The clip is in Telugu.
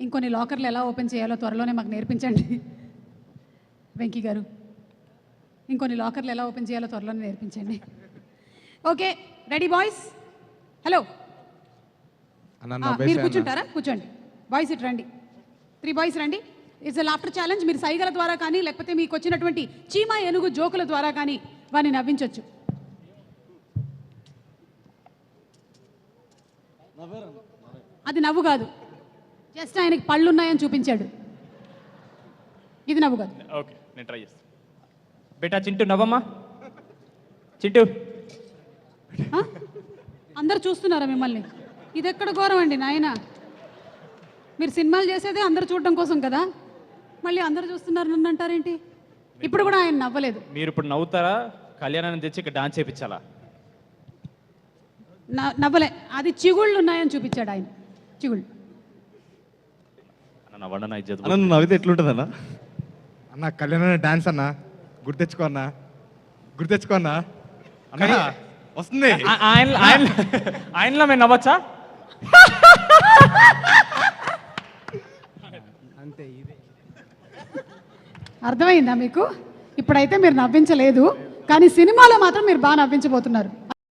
ఇంకొన్ని లాకర్లు ఎలా ఓపెన్ చేయాలో త్వరలోనే మాకు నేర్పించండి వెంకీ గారు. ఇంకొన్ని లాకర్లు ఎలా ఓపెన్ చేయాలో త్వరలోనే నేర్పించండి. Okay, ready boys? హలో, మీరు కూర్చుంటారా? కూర్చోండి. బాయ్స్ ఇటు రండి. 3 బాయ్స్ రండి. It's a laughter challenge. మీరు సైగల ద్వారా కానీ లేకపోతే మీకు వచ్చినటువంటి చీమా ఏనుగు జోకుల ద్వారా కానీ వారిని నవ్వించవచ్చు. అది నవ్వు కాదు, జస్ట్ ఆయనకి పళ్ళు ఉన్నాయని చూపించాడు. ఇది నవ్వు కాదు. ఓకే, నేను ట్రై చేస్తాను. బేటా చింటూ నవ్వమ్మా. చింటూ, అందరు చూస్తున్నారా మిమ్మల్ని? ఇది ఎక్కడ ఘోరం అండి నాయన. మీరు సినిమాలు చేసేదే అందరు చూడడం కోసం కదా, మళ్ళీ అందరు చూస్తున్నారు నన్ను అంటారేంటి? ఇప్పుడు కూడా ఆయన నవ్వలేదు. మీరు ఇప్పుడు నవ్వుతారా? కళ్యాణాన్ని తెచ్చి ఇక్కడ డాన్స్ చేయించాలా? నవ్వలే, అది చిగుళ్ళు ఉన్నాయని చూపించాడు ఆయన. చిగుళ్ళు అన్న నవ్వితే ఎట్లుంటుంది అన్న? అన్న కళ్యాణ డాన్స్ అన్న గుర్తెచ్చుకో అన్న, గుర్తెచ్చుకో అన్న. అన్న వస్తుంది. ఆయనలో మేము నవ్వచ్చా? అంతే, ఇదే అర్థమైందా మీకు? ఇప్పుడైతే మీరు నవ్వించలేదు, కానీ సినిమాలో మాత్రం మీరు బాగా నవ్వించబోతున్నారు.